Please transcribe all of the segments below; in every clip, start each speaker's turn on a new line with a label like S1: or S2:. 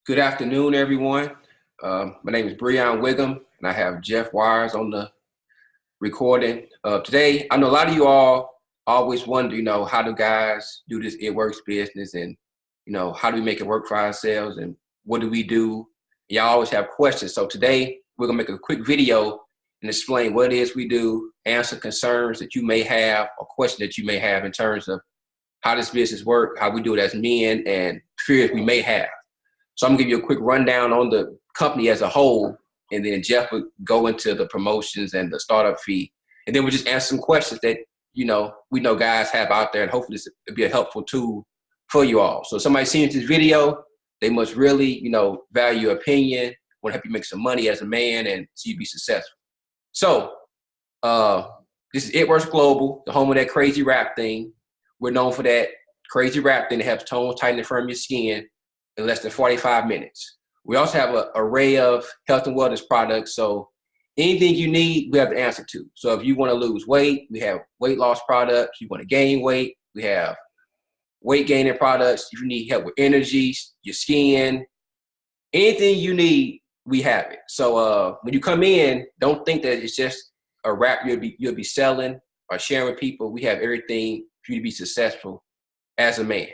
S1: Good afternoon, everyone. My name is Brion Whigham, and I have Jeff Wires on the recording. Today, I know a lot of you all always wonder, how do guys do this It Works business, and how do we make it work for ourselves, and what do we do? Y'all always have questions. So today, we're gonna make a quick video and explain what it is we do, answer concerns that you may have, or questions that you may have in terms of how this business works, how we do it as men, and fears we may have. So I'm gonna give you a quick rundown on the company as a whole, and then Jeff would go into the promotions and the startup fee. And then we'll just answer some questions that, we know guys have out there, and hopefully this will be a helpful tool for you all. So if somebody's seeing this video, they must really, value your opinion, want to help you make some money as a man and see you be successful. So this is It Works Global, the home of that crazy wrap thing. We're known for that crazy wrap thing that helps tone, tighten, and firm your skin in less than 45 minutes. We also have an array of health and wellness products. So anything you need, we have the answer to. So if you want to lose weight, we have weight loss products. You want to gain weight, we have weight gaining products. If you need help with energy, your skin, anything you need, we have it. So when you come in, don't think that it's just a wrap you'll be selling or sharing with people. We have everything for you to be successful as a man.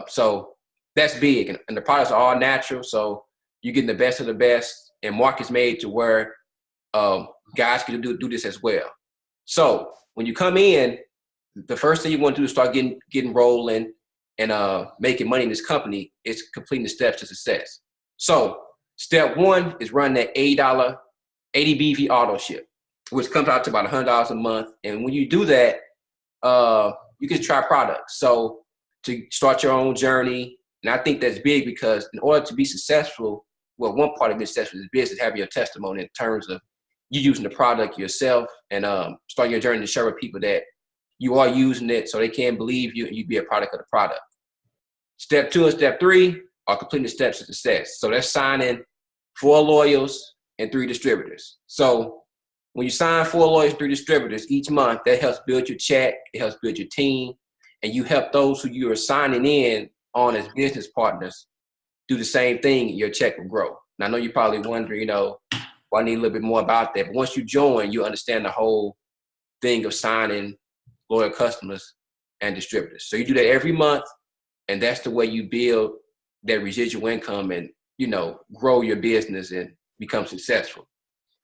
S1: So that's big, and the products are all natural, so you're getting the best of the best, and markets made to where guys can do this as well. So when you come in, the first thing you want to do is start getting rolling and making money in this company is completing the steps to success. So step one is running that $80 BV auto ship, which comes out to about $100 a month. And when you do that, you can try products. So to start your own journey. And I think that's big because in order to be successful, well, one part of being successful in this business, having your testimony in terms of you using the product yourself and starting your journey to share with people that you are using it so they can believe you and you be a product of the product. Step 2 and step 3 are completing the steps of success. So that's signing 4 lawyers and 3 distributors. So when you sign 4 lawyers and 3 distributors each month, that helps build your check, it helps build your team, and you help those who you are signing in on as business partners do the same thing, and your check will grow. And I know you're probably wondering, well, I need a little bit more about that. But once you join, you understand the whole thing of signing loyal customers and distributors. So you do that every month, and that's the way you build that residual income and, grow your business and become successful.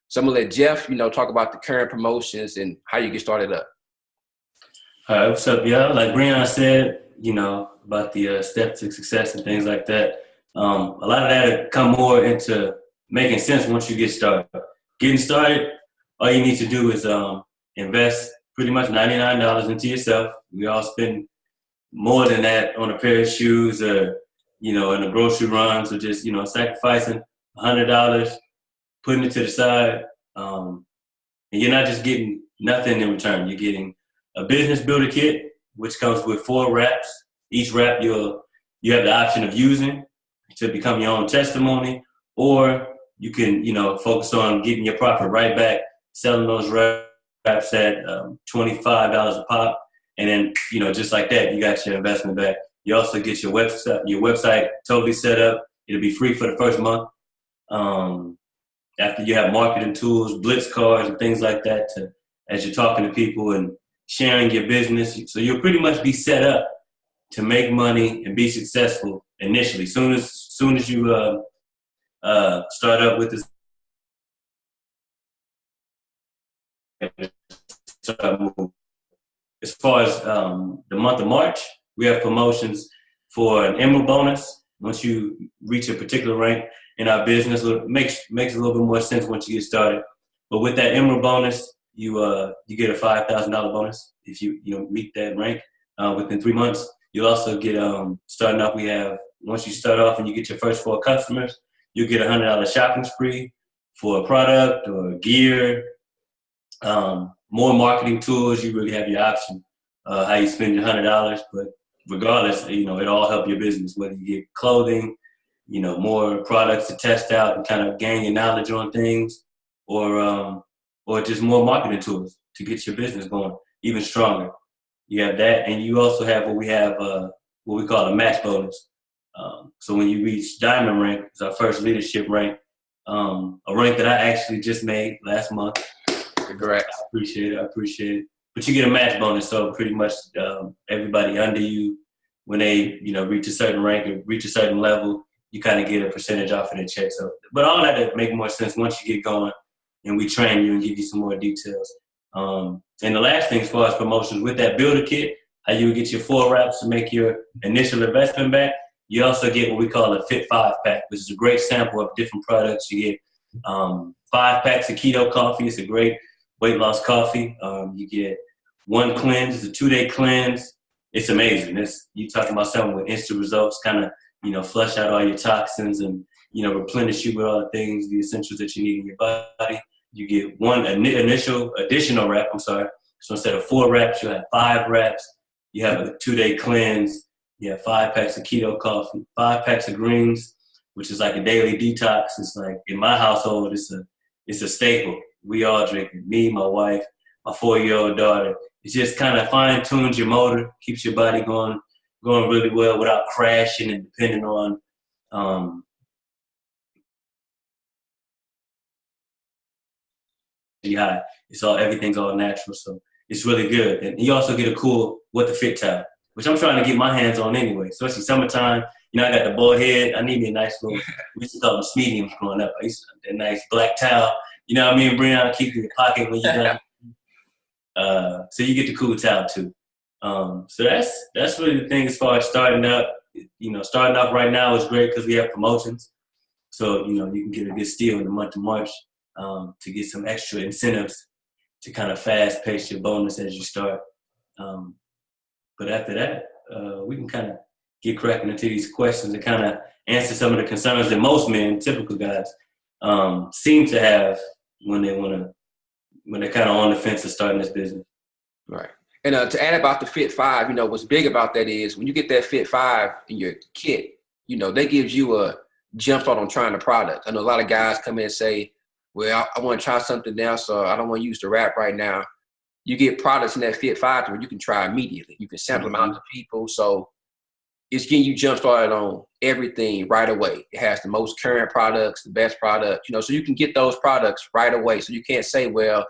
S1: So I'm gonna let Jeff, talk about the current promotions and how you get started up.
S2: All right, what's up, y'all? Like Brion said, about the steps to success and things like that. A lot of that will come more into making sense once you get started. Getting started, all you need to do is invest pretty much $99 into yourself. We all spend more than that on a pair of shoes or, in a grocery run. So just, sacrificing $100, putting it to the side. And you're not just getting nothing in return. You're getting a business builder kit, which comes with 4 wraps. Each wrap you have the option of using to become your own testimony, or you can, focus on getting your profit right back, selling those wraps at $25 a pop, and then, just like that, you got your investment back. You also get your website totally set up. It'll be free for the first month. After you have marketing tools, blitz cards, and things like that, as you're talking to people and sharing your business, so you'll pretty much be set up to make money and be successful initially. Soon as you start up with this, as far as the month of March, we have promotions for an Emerald bonus. Once you reach a particular rank in our business, it makes a little bit more sense once you get started. But with that Emerald bonus, you get a $5,000 bonus if you meet that rank within 3 months. You'll also get starting off. Once you start off and you get your first 4 customers, you'll get a $100 shopping spree for a product or gear. More marketing tools. You really have your option how you spend your $100. But regardless, it all help your business. Whether you get clothing, more products to test out and kind of gain your knowledge on things, or just more marketing tools to get your business going even stronger. You have that, and you also have what we call a match bonus. So when you reach diamond rank, it's our first leadership rank, a rank that I actually just made last month.
S1: Congrats.
S2: I appreciate it. But you get a match bonus, so pretty much everybody under you, when they reach a certain rank or reach a certain level, you kind of get a percentage off of their check. So, but all that would make more sense once you get going, and we train you and give you some more details. And the last thing, as far as promotions, with that builder kit, how you would get your 4 wraps to make your initial investment back. You also get what we call a Fit 5 pack, which is a great sample of different products. You get 5 packs of keto coffee. It's a great weight loss coffee. You get 1 cleanse. It's a 2-day cleanse. It's amazing. You talking about something with instant results, kind of flush out all your toxins and replenish you with all the things, the essentials that you need in your body. You get 1 additional wrap. So instead of 4 wraps, you have 5 wraps. You have a 2-day cleanse. You have 5 packs of keto coffee, 5 packs of greens, which is like a daily detox. It's like in my household, it's a staple. We all drink it. Me, my wife, my 4-year-old daughter. It just kind of fine tunes your motor, keeps your body going really well without crashing and depending on high. Everything's all natural, so it's really good. And you also get a cool What the Fit towel, which I'm trying to get my hands on anyway, especially summertime. I got the bald head. I need me a nice little, we used to call them mediums growing up. I used to have that nice black towel. You know what I mean, Brion? Keep in your pocket when you're done. So you get the cool towel too. So that's really the thing as far as starting up. Starting off right now is great because we have promotions. So, you can get a good steal in the month of March to get some extra incentives to kind of fast pace your bonus as you start. But after that, we can kind of get cracking into these questions and kind of answer some of the concerns that most men, typical guys, seem to have when they're kind of on the fence of starting this business.
S1: Right. And to add about the Fit 5, what's big about that is when you get that Fit 5 in your kit, that gives you a jump start on trying the product. I know a lot of guys come in and say, well, I want to try something now, so I don't want to use the wrap right now. You get products in that Fit 5 where you can try immediately. You can sample them out to people. So it's getting you jump started on everything right away. It has the most current products, the best products, so you can get those products right away. So you can't say, well,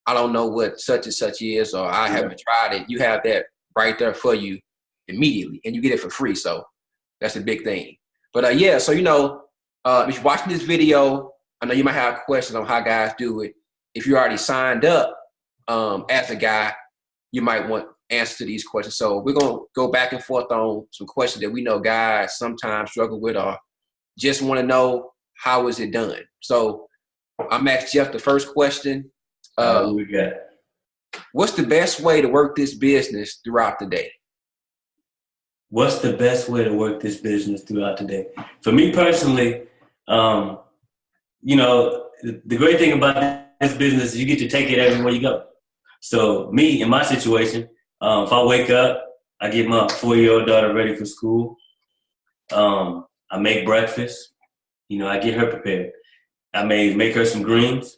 S1: I don't know what such and such is, or I haven't tried it. You have that right there for you immediately, and you get it for free. So that's a big thing. But so if you're watching this video, I know you might have questions on how guys do it. If you already signed up as a guy, you might want answers to these questions. So we're going to go back and forth on some questions that we know guys sometimes struggle with or just want to know how is it done. So I'm asking Jeff the first question.
S2: We got it.
S1: What's the best way to work this business throughout the day?
S2: What's the best way to work this business throughout the day? For me personally, the great thing about this business is you get to take it everywhere you go. So me, in my situation, if I wake up, I get my 4-year-old daughter ready for school. I make breakfast. I get her prepared. I may make her some greens,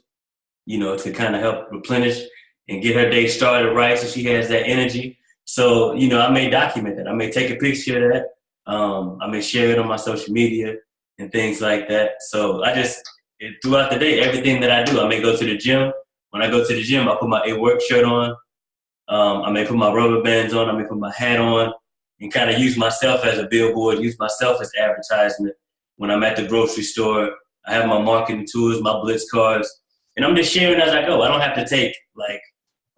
S2: to kind of help replenish and get her day started right so she has that energy. So, I may document that. I may take a picture of that. I may share it on my social media and things like that. So throughout the day, everything that I do, I may go to the gym. When I go to the gym, I put my A-Work shirt on. I may put my rubber bands on. I may put my hat on and kind of use myself as a billboard, use myself as advertisement. When I'm at the grocery store, I have my marketing tools, my Blitz cards, and I'm just sharing as I go. I don't have to take,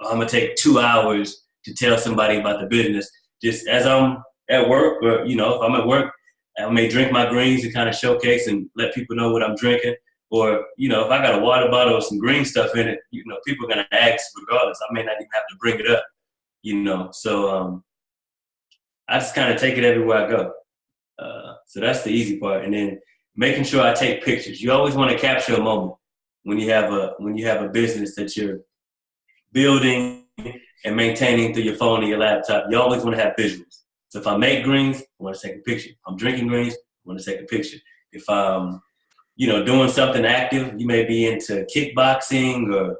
S2: I'm going to take 2 hours to tell somebody about the business. Just as I'm at work or, if I'm at work, I may drink my greens and kind of showcase and let people know what I'm drinking. Or, if I got a water bottle with some green stuff in it, people are going to ask regardless. I may not even have to bring it up, So I just kind of take it everywhere I go. So that's the easy part. And then making sure I take pictures. You always want to capture a moment when you have a business that you're building and maintaining through your phone or your laptop. You always want to have visuals. So if I make greens, I want to take a picture. If I'm drinking greens, I want to take a picture. If I'm doing something active, you may be into kickboxing or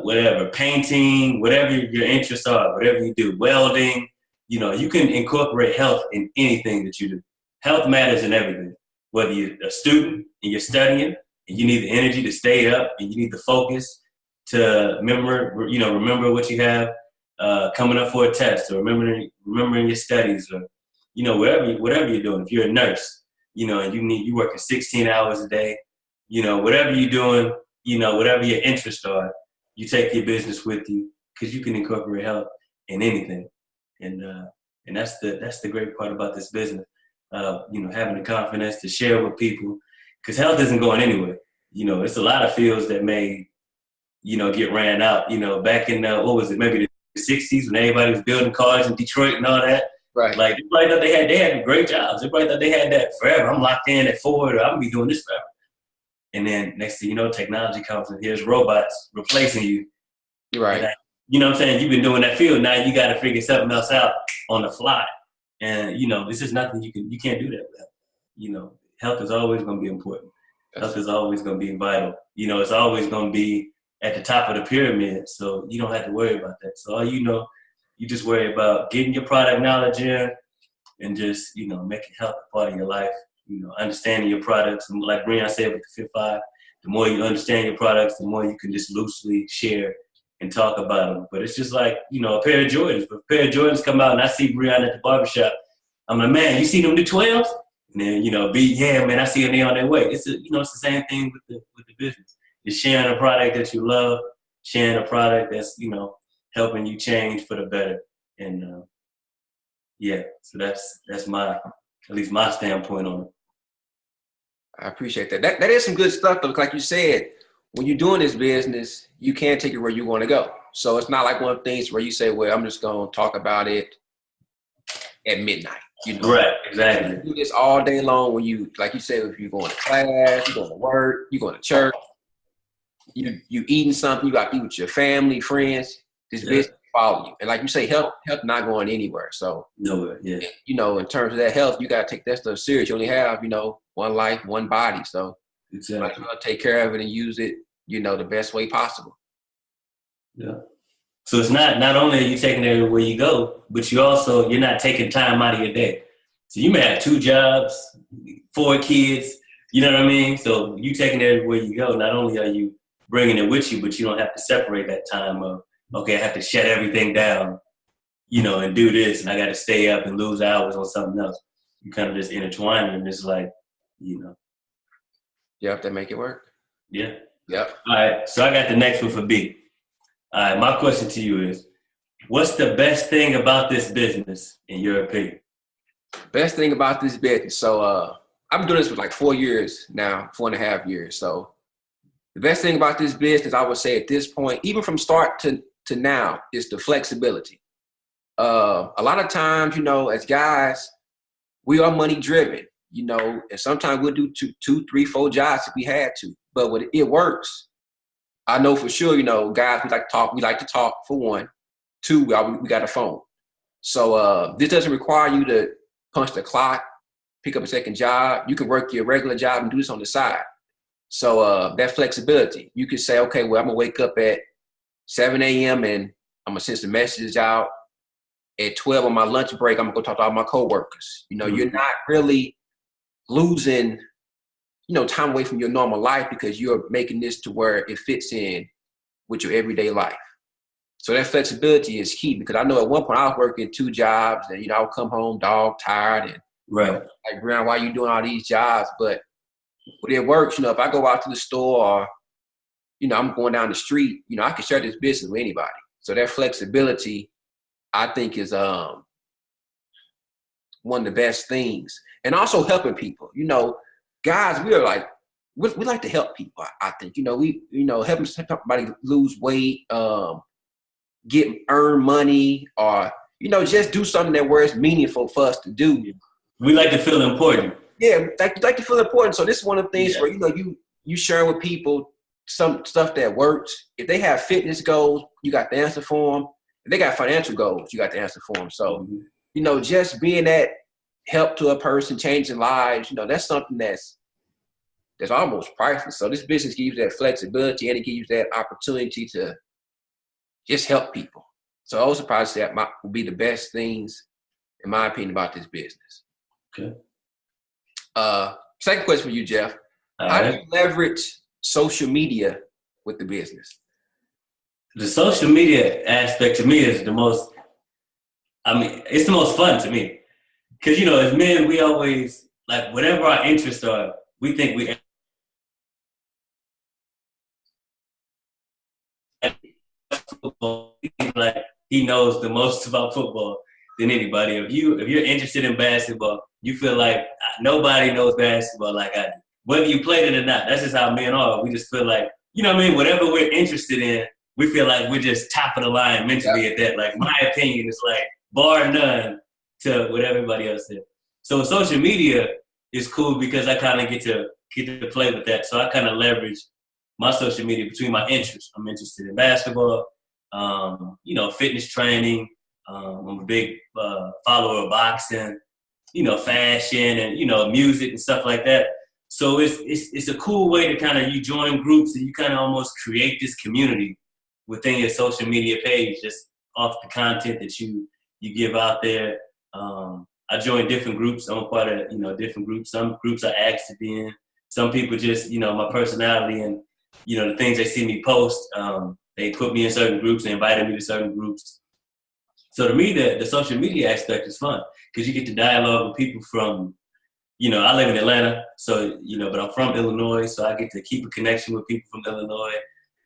S2: whatever, painting, whatever your interests are, whatever you do, welding, you can incorporate health in anything that you do. health matters in everything. Whether you're a student and you're studying and you need the energy to stay up and you need the focus to remember what you have coming up for a test, or remembering your studies, or whatever you're doing. If you're a nurse, and you working 16 hours a day, whatever you're doing, whatever your interests are, you take your business with you, because you can incorporate health in anything. And that's the great part about this business. Having the confidence to share with people, because health isn't going anywhere. It's a lot of fields that may, get ran out. Back in maybe the 60s, when everybody was building cars in Detroit and all that.
S1: Right.
S2: Like, everybody thought they had great jobs. Everybody thought they had that forever. I'm locked in at Ford, or I'm gonna be doing this forever. And then next thing you know, technology comes and here's robots replacing you.
S1: Right.
S2: You know what I'm saying? You've been doing that field. Now you got to figure something else out on the fly. And, this is nothing you can't do that with. Health is always going to be important. Health is always going to be vital. It's always going to be at the top of the pyramid. So you don't have to worry about that. So all you just worry about getting your product knowledge in and just, making health a part of your life. Understanding your products. And like Brion said with the Fit 5, the more you understand your products, the more you can just loosely share and talk about them. But it's just like, a pair of Jordans. If a pair of Jordans come out and I see Brion at the barbershop, I'm like, man, you see them new 12s? And then, yeah, man, I see them, they on their way. It's the same thing with the business. You're sharing a product that you love, sharing a product that's, helping you change for the better. And so that's at least my standpoint on it.
S1: I appreciate that. That is some good stuff, though. Like you said, when you're doing this business, you can't take it where you want to go. So it's not like one of the things where you say, well, I'm just going to talk about it at midnight.
S2: Right, exactly.
S1: You do this all day long when you, like you said, if you're going to class, you're going to work, you're going to church, you eating something, you got to be with your family, friends, this business follow you. And like you say, health not going anywhere. So
S2: nowhere, yeah.
S1: In terms of that health, you got to take that stuff serious. You only have, one life, one body. So
S2: exactly.
S1: you got to take care of it and use it, the best way possible.
S2: Yeah. So it's not only are you taking it where you go, but you're not taking time out of your day. So you may have 2 jobs, 4 kids, you know what I mean? So you taking it everywhere you go. Not only are you bringing it with you, but you don't have to separate that time of, okay, I have to shut everything down, and do this, and I got to stay up and lose hours on something else. You kind of just intertwine it, and it's like,
S1: You have to make it work.
S2: Yeah.
S1: Yep.
S2: All right, so I got the next one for B. All right, my question to you is, what's the best thing about this business, in your opinion?
S1: Best thing about this business. So I've been doing this for like 4 years now, 4.5 years. So the best thing about this business, I would say at this point, even from start to now, is the flexibility. A lot of times, as guys, we are money driven, and sometimes we'll do 2, 3, 4 jobs if we had to. But when it works, I know for sure, guys, we like to talk for one. 2, we got a phone. So this doesn't require you to punch the clock, pick up a second job. You can work your regular job and do this on the side. So that flexibility, you can say, okay, well, I'm going to wake up at 7 a.m. and I'm going to send some messages out. At 12 on my lunch break, I'm going to go talk to all my coworkers. You're not really losing, time away from your normal life because you're making this to where it fits in with your everyday life. So that flexibility is key, because I know at one point I was working 2 jobs and, I would come home dog tired and
S2: right.
S1: Like, Brion, why are you doing all these jobs? But when it works, if I go out to the store or, I'm going down the street, I can share this business with anybody. So that flexibility, I think, is one of the best things. And also helping people. Guys, we like to help people, I think. We helping somebody lose weight, earn money, or, just do something that where it's meaningful for us to do.
S2: We like to feel important.
S1: Yeah, like to feel important. So this is one of the things where, you sharing with people some stuff that works. If they have fitness goals, you got the answer for them. If they got financial goals, you got the answer for them. So, just being that help to a person, changing lives, that's something that's almost priceless. So this business gives you that flexibility, and it gives you that opportunity to just help people. So I also probably say that would be the best things, in my opinion, about this business.
S2: Okay.
S1: Second question for you, Jeff.
S2: All
S1: How do
S2: right.
S1: you leverage social media with the business?
S2: The social media aspect to me is the most, it's the most fun to me. Because, as men, we always, like, whatever our interests are, we think we football, like he knows the most about football than anybody. If you're interested in basketball, you feel like nobody knows basketball like I do. Whether you played it or not, that's just how men are. We just feel like, whatever we're interested in, we feel like we're just top of the line mentally at that. Like my opinion is like bar none to what everybody else said. So social media is cool because I kind of get to play with that. So I kind of leverage my social media between my interests. I'm interested in basketball, fitness training. I'm a big follower of boxing, fashion and, music and stuff like that. So it's a cool way to kind of, you join groups and you kind of almost create this community within your social media page just off the content that you give out there. I join different groups. I'm a part of, different groups. Some groups I asked to be in. Some people just, my personality and, the things they see me post, they put me in certain groups, they invited me to certain groups. So to me, the social media aspect is fun because you get to dialogue with people from, I live in Atlanta, so, but I'm from Illinois, so I get to keep a connection with people from Illinois.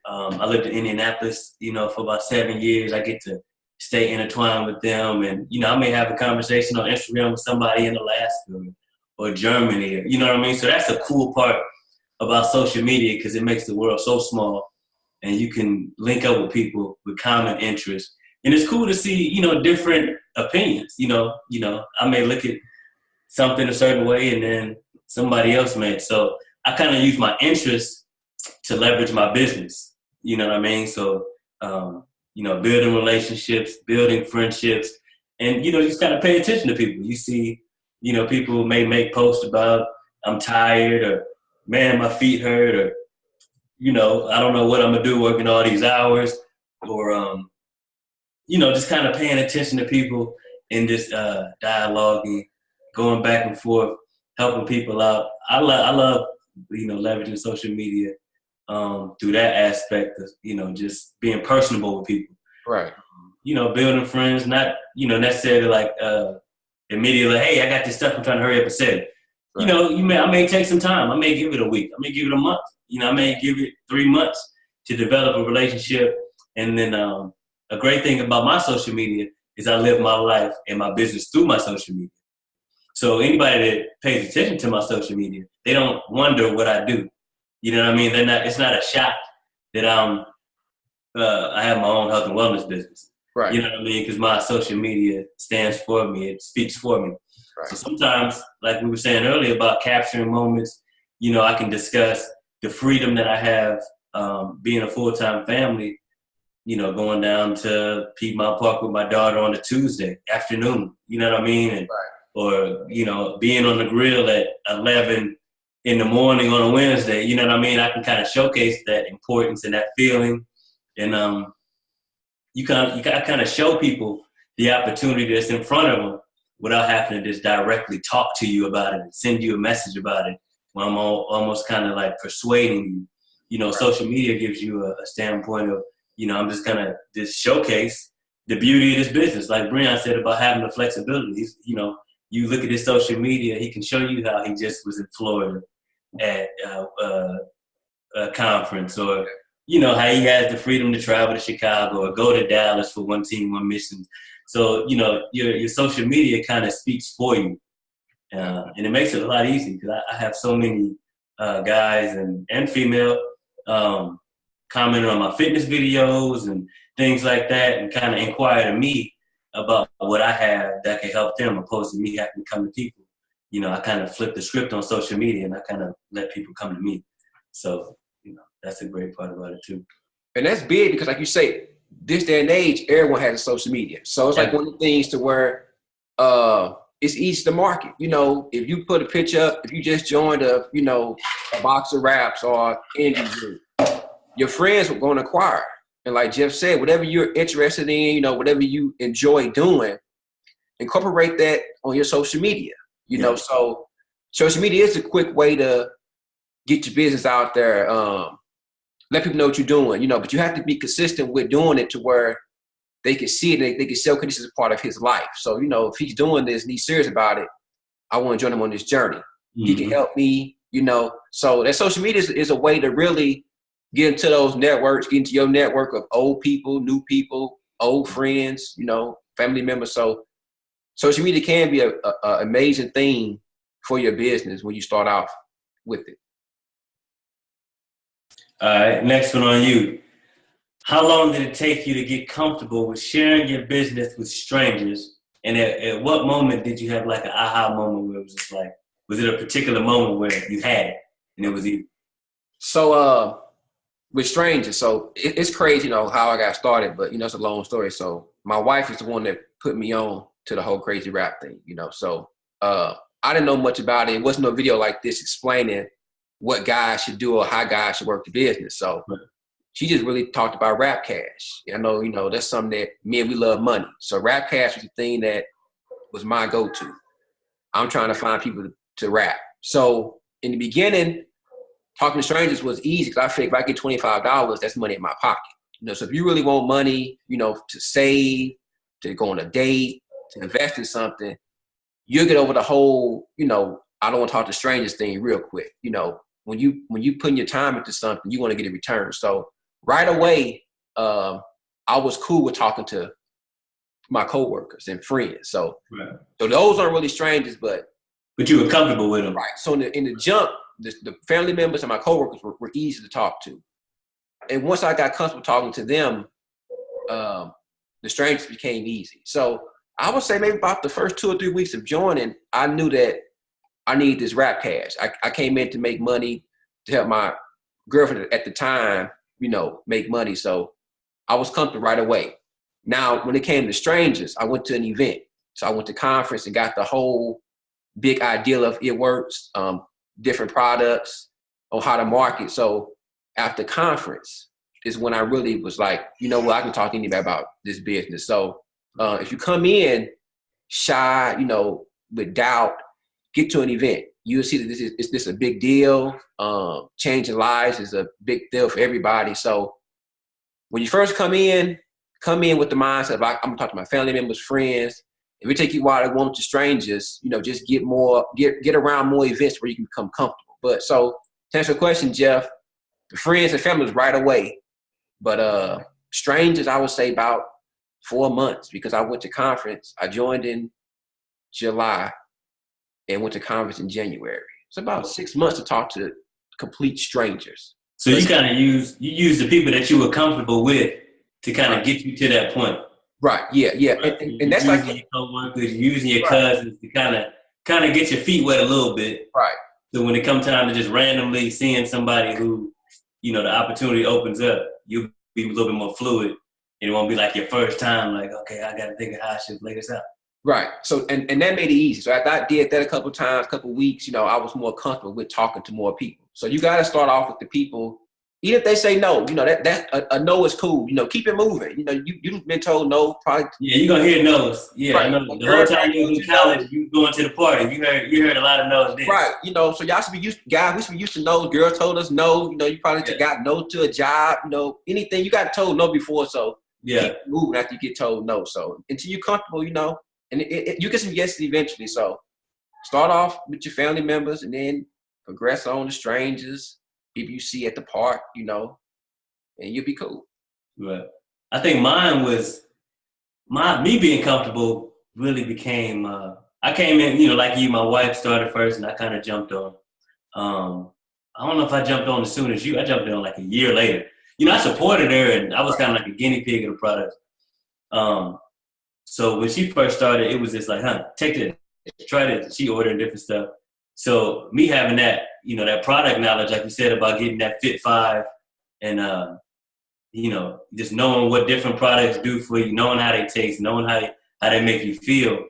S2: I lived in Indianapolis, for about 7 years. I get to stay intertwined with them. And, I may have a conversation on Instagram with somebody in Alaska or Germany, you know what I mean? So that's a cool part about social media because it makes the world so small and you can link up with people with common interests. And it's cool to see, different opinions. I may look at something a certain way and then somebody else may. So I kind of use my interests to leverage my business. You know what I mean? So, building relationships, building friendships, and, just kind of pay attention to people. You see, people may make posts about I'm tired or, man, my feet hurt or, I don't know what I'm going to do working all these hours or, just kind of paying attention to people in this dialoguing, going back and forth, helping people out. I love, leveraging social media through that aspect of, just being personable with people.
S1: Right.
S2: Building friends, not, necessarily like immediately, hey, I got this stuff, I'm trying to hurry up and say it. Right. I may take some time. I may give it a week. I may give it a month. I may give it 3 months to develop a relationship. And then a great thing about my social media is I live my life and my business through my social media. So anybody that pays attention to my social media, they don't wonder what I do. You know what I mean? It's not a shock that I have my own health and wellness business.
S1: Right.
S2: You know what I mean? Because my social media stands for me. It speaks for me. Right. So sometimes, like we were saying earlier about capturing moments, I can discuss the freedom that I have being a full-time family, going down to Piedmont Park with my daughter on a Tuesday afternoon. You know what I mean? And,
S1: right.
S2: Or, being on the grill at 11 in the morning on a Wednesday. You know what I mean? I can kind of showcase that importance and that feeling. And I kind of show people the opportunity that's in front of them without having to just directly talk to you about it and send you a message about it. When I'm almost kind of like persuading you. Right. Social media gives you a standpoint of, I'm just going to just showcase the beauty of this business. Like Brion said about having the flexibility. You look at his social media, he can show you how he just was in Florida at a conference or, how he has the freedom to travel to Chicago or go to Dallas for one team, one mission. So, your social media kind of speaks for you. And it makes it a lot easier because I have so many guys and female commenting on my fitness videos and things like that and kind of inquire to me about what I have that can help them opposed to me having to come to people. I kind of flip the script on social media and I kind of let people come to me. So, that's a great part about it too.
S1: And that's big because like you say, this day and age, everyone has a social media. So it's like one of the things to where it's easy to market. If you put a picture up, if you just joined a box of raps or indie group, your friends are going to acquire. And like Jeff said, whatever you're interested in, whatever you enjoy doing, incorporate that on your social media. So social media is a quick way to get your business out there. Let people know what you're doing, you know, but you have to be consistent with doing it to where they can see it. They can say, okay, this is a part of his life. So, you know, if he's doing this and he's serious about it, I want to join him on this journey. He can help me, you know. So that social media is a way to really get into those networks, get into your network of old people, new people, old friends, you know, family members. So social media can be an amazing thing for your business when you start off with it.
S2: All right, next one on you. How long did it take you to get comfortable with sharing your business with strangers? And at what moment did you have like an aha moment where it was just like, was it a particular moment where you had it and it was easy?
S1: So with strangers, so it's crazy, you know, how I got started, but, you know, it's a long story. So my wife is the one that put me on to the whole crazy rap thing, you know. So I didn't know much about it. It wasn't no video like this explaining what guys should do or how guys should work the business. So she just really talked about Rap Cash. I know, you know, that's something that we love money. So Rap Cash was the thing that was my go-to. I'm trying to find people to rap. So in the beginning, talking to strangers was easy because I figured if I get $25, that's money in my pocket. You know, so if you really want money, you know, to save, to go on a date, to invest in something, you'll get over the whole, you know, I don't want to talk to strangers thing real quick. You know, when you putting your time into something, you want to get a return. So right away, I was cool with talking to my coworkers and friends. So so those aren't really strangers, but
S2: you were comfortable with them,
S1: right? So in the jump, the family members and my coworkers were easy to talk to, and once I got comfortable talking to them, the strangers became easy. So I would say maybe about the first 2 or 3 weeks of joining, I knew that I need this Rap Cash. I came in to make money to help my girlfriend at the time, you know, make money. So I was comfortable right away. Now, when it came to strangers, I went to an event. So I went to conference and got the whole big idea of it works, different products on how to market. So after conference is when I really was like, you know what, I can talk to anybody about this business. So if you come in shy, you know, with doubt, get to an event. You'll see that this is a big deal. Changing lives is a big deal for everybody. So when you first come in with the mindset of I'm gonna talk to my family members, friends. If we take you out and want to strangers, you know, just get around more events where you can become comfortable. But so to answer your question, Jeff, the friends and families right away. But strangers, I would say about 4 months because I went to conference. I joined in July and went to conference in January. It's about 6 months to talk to complete strangers.
S2: So you kind of use the people that you were comfortable with to kind of get you to that point.
S1: Right. Yeah. Right. And that's like
S2: your coworkers, using your cousins to kind of get your feet wet a little bit.
S1: Right.
S2: So when it comes time to just randomly seeing somebody who, you know, the opportunity opens up, you'll be a little bit more fluid. It won't be like your first time, like, okay, I got to think of how I should lay this out.
S1: Right. So, and that made it easy. So after I did that a couple of times, couple of weeks, you know, I was more comfortable with talking to more people. So you got to start off with the people, even if they say no, you know, that a no is cool. You know, keep it moving. You know, you've been told no, probably.
S2: Yeah, you're going to hear no's. Yeah, right. I know. The whole time you was in college, you going to the party. You heard a lot of no's then.
S1: Right. You know, so y'all should be used, guys, we should be used to no's. Girls told us no. You know, you probably got no to a job, you know, anything. You got told no before, so keep moving after you get told no. So until you're comfortable, you know, and you get some yeses eventually. So start off with your family members and then progress on to strangers, people you see at the park, you know, and you'll be cool.
S2: Right. I think mine was me being comfortable really became, I came in, you know, like you, my wife started first and I kind of jumped on. I don't know if I jumped on as soon as you. I jumped on like a year later. You know, I supported her and I was kind of like a guinea pig of the product. So when she first started, it was just like, take this, try this. She ordered different stuff. So me having that, you know, that product knowledge, like you said, about getting that Fit 5 and, you know, just knowing what different products do for you, knowing how they taste, knowing how they make you feel.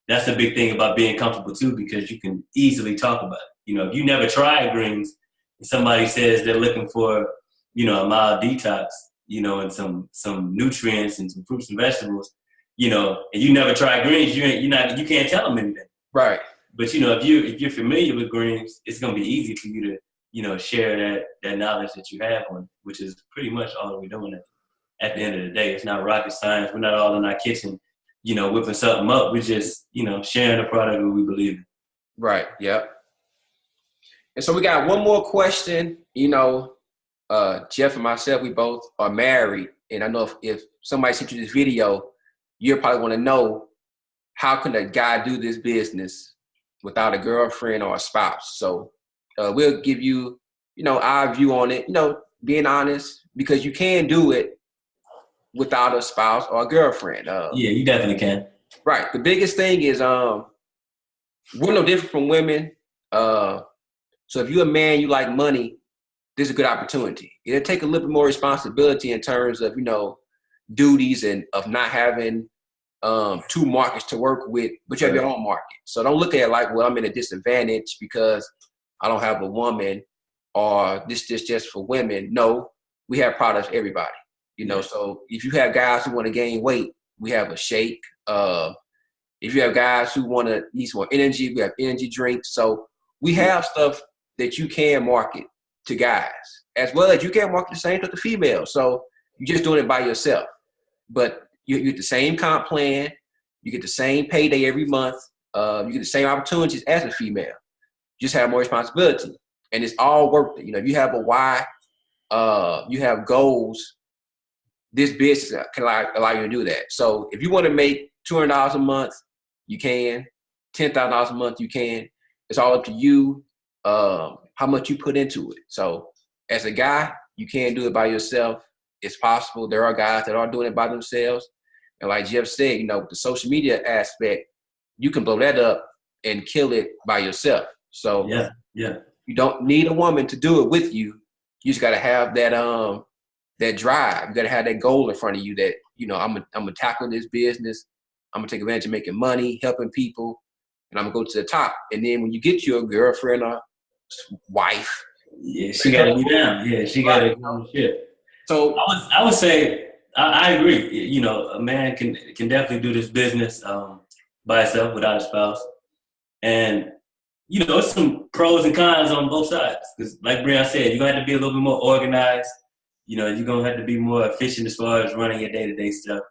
S2: That's a big thing about being comfortable too, because you can easily talk about it. You know, if you never tried greens and somebody says they're looking for, you know, a mild detox, you know, and some nutrients and some fruits and vegetables, you know, and you never tried greens, you can't tell them anything.
S1: Right.
S2: But if you're familiar with greens, it's gonna be easy for you to share that knowledge that you have on, which is pretty much all we're doing at the end of the day. It's not rocket science. We're not all in our kitchen, whipping something up. We're just sharing a product that we believe in.
S1: Right. Yep. And so we got one more question. Jeff and myself, we both are married, and I know if somebody sent you this video, you'll probably want to know, how can a guy do this business without a girlfriend or a spouse? So we'll give you, our view on it, being honest, because you can do it without a spouse or a girlfriend.
S2: Yeah, you definitely can.
S1: Right. The biggest thing is we're no different from women. So if you're a man, you like money, this is a good opportunity. It'll take a little bit more responsibility in terms of, duties and of not having two markets to work with, but you have your own market. So don't look at it like, well, I'm in a disadvantage because I don't have a woman, or this just for women. No, we have products for everybody. So if you have guys who want to gain weight, we have a shake. If you have guys who need some more energy, we have energy drinks. So we have stuff that you can market to guys, as well as you can market the same to the females. So you're just doing it by yourself. But you get the same comp plan. You get the same payday every month. You get the same opportunities as a female. You just have more responsibility. And it's all worth it. If you have a why, you have goals, this business can allow you to do that. So if you want to make $200 a month, you can. $10,000 a month, you can. It's all up to you, how much you put into it. So as a guy, you can't do it by yourself. It's possible. There are guys that are doing it by themselves. And like Jeff said, with the social media aspect, you can blow that up and kill it by yourself. So
S2: yeah.
S1: You don't need a woman to do it with you. You just got to have that drive. You got to have that goal in front of you that, I'm gonna tackle this business. I'm gonna take advantage of making money, helping people, and I'm gonna go to the top. And then when you get your girlfriend or wife,
S2: she got to be down. Yeah, she got to go on the ship. So I would say I agree. A man can definitely do this business by himself without a spouse, and it's some pros and cons on both sides. Because like Brion said, you're gonna have to be a little bit more organized. You're gonna have to be more efficient as far as running your day-to-day stuff.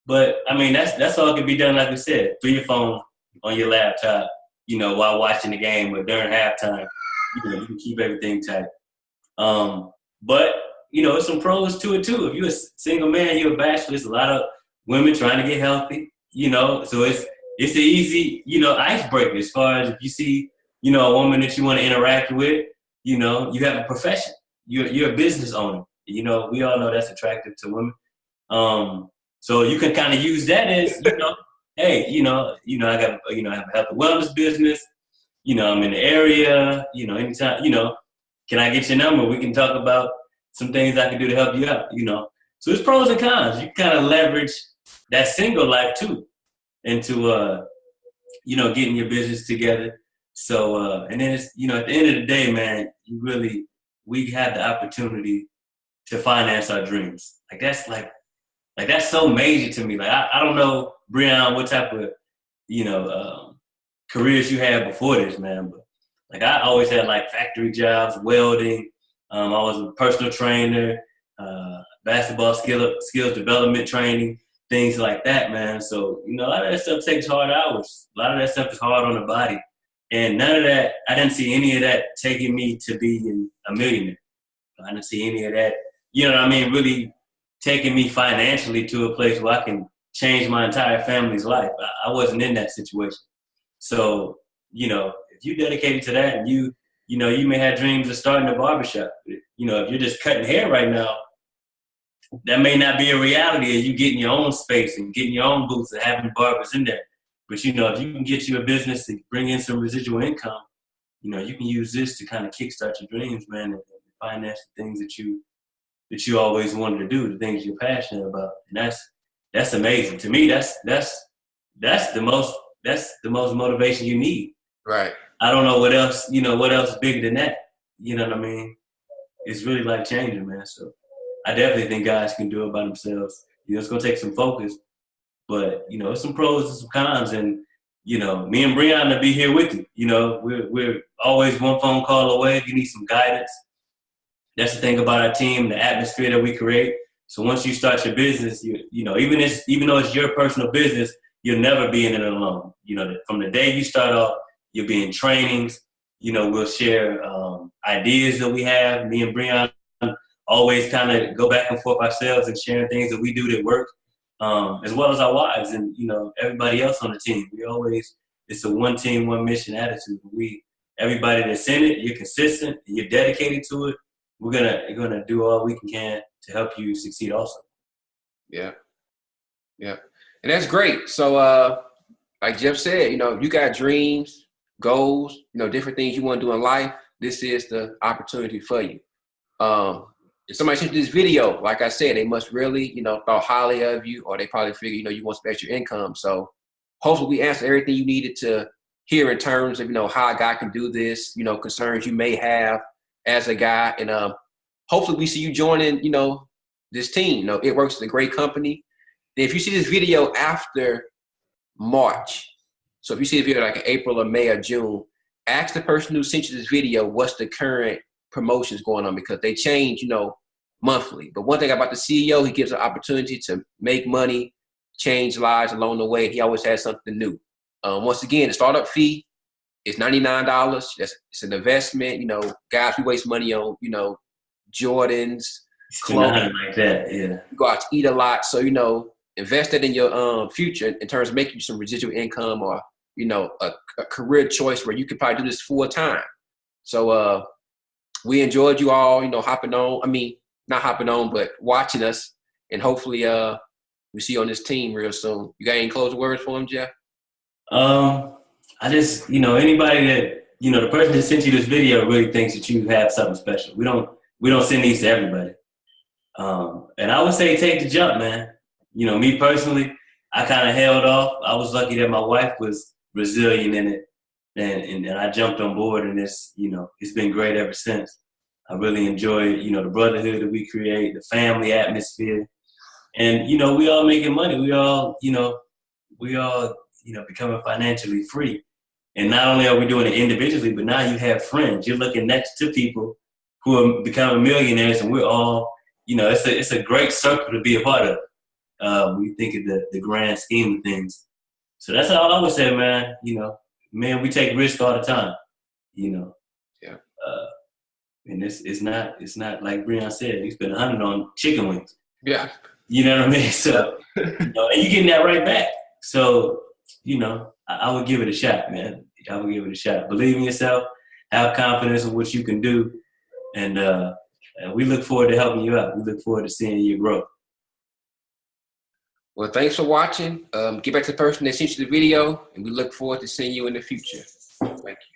S2: But I mean, that's all can be done, like we said, through your phone, on your laptop, while watching the game or during halftime. You can keep everything tight. But there's some pros to it too. If you're a single man, you're a bachelor, there's a lot of women trying to get healthy, so it's an easy, icebreaker as far as if you see, a woman that you want to interact with, you have a profession. You're a business owner. We all know that's attractive to women. So you can kind of use that as, hey, I got, I have a health and wellness business. I'm in the area, anytime, can I get your number? We can talk about some things I can do to help you out, So it's pros and cons. You kind of leverage that single life too into, getting your business together. So, and then it's, at the end of the day, man, we have the opportunity to finance our dreams. That's so major to me. Like, I don't know, Brion, what type of, careers you had before this, man, but I always had factory jobs, welding. I was a personal trainer, basketball skills development training, things like that, man. So, a lot of that stuff takes hard hours. A lot of that stuff is hard on the body. And none of that, I didn't see any of that taking me to being a millionaire. I didn't see any of that, really taking me financially to a place where I can change my entire family's life. I wasn't in that situation. So, if you dedicated to that and you may have dreams of starting a barbershop. If you're just cutting hair right now, that may not be a reality of you getting your own space and getting your own booths and having barbers in there. But, if you can get you a business and bring in some residual income, you can use this to kind of kickstart your dreams, man, and finance the things that you always wanted to do, the things you're passionate about. And that's amazing. To me, that's the most motivation you need.
S1: Right.
S2: I don't know what else is bigger than that. You know what I mean? It's really life changing, man. So I definitely think guys can do it by themselves. It's gonna take some focus, but it's some pros and some cons. And you know, me and Brion will be here with you. You know, we're always one phone call away if you need some guidance. That's the thing about our team, the atmosphere that we create. So once you start your business, you know, even though it's your personal business, you'll never be in it alone. You know, from the day you start off, you'll be in trainings. You know, we'll share ideas that we have. Me and Brion always kind of go back and forth ourselves and sharing things that we do that work, as well as our wives and, you know, everybody else on the team. It's a one team, one mission attitude. Everybody that's in it, you're consistent, you're dedicated to it. We're gonna do all we can to help you succeed also.
S1: Yeah. Yeah. And that's great. So like Jeff said, you know, you got dreams, goals, you know, different things you want to do in life. This is the opportunity for you. If somebody sent you this video, like I said, they must really, you know, thought highly of you, or they probably figure, you know, you want some extra income. So hopefully we answer everything you needed to hear in terms of, you know, how a guy can do this, you know, concerns you may have as a guy. And hopefully we see you joining, you know, this team. You know, It Works is a great company. And if you see this video after March, so if you see the video like in April or May or June, ask the person who sent you this video what's the current promotions going on, because they change, you know, monthly. But one thing about the CEO, he gives an opportunity to make money, change lives along the way. He always has something new. Once again, the startup fee is $99. It's an investment. You know, guys, we waste money on, you know, Jordans, clothes
S2: like that. Yeah.
S1: You go out to eat a lot. So, you know, invest it in your future in terms of making you some residual income, or, you know, a career choice where you could probably do this full time. So we enjoyed you all, you know, not hopping on, but watching us. And hopefully we see you on this team real soon. You got any closing words for him, Jeff?
S2: I just, you know, anybody that, you know, the person that sent you this video really thinks that you have something special. We don't send these to everybody. And I would say take the jump, man. You know, me personally, I kind of held off. I was lucky that my wife was resilient in it, and I jumped on board, and it's, you know, it's been great ever since. I really enjoy, you know, the brotherhood that we create, the family atmosphere, and, you know, we all making money. We all, you know, becoming financially free. And not only are we doing it individually, but now you have friends. You're looking next to people who are becoming millionaires, and we're all, you know, it's a great circle to be a part of. When you think of the grand scheme of things. So that's all I would say, man. You know, man, we take risks all the time. You know.
S1: Yeah.
S2: And it's not like Brion said, he spent $100 on chicken wings.
S1: Yeah.
S2: You know what I mean? So, you know, and you're getting that right back. So, you know, I would give it a shot, man. I would give it a shot. Believe in yourself. Have confidence in what you can do. And we look forward to helping you out. We look forward to seeing you grow.
S1: Well, thanks for watching. Get back to the person that sent you the video, and we look forward to seeing you in the future. Thank you.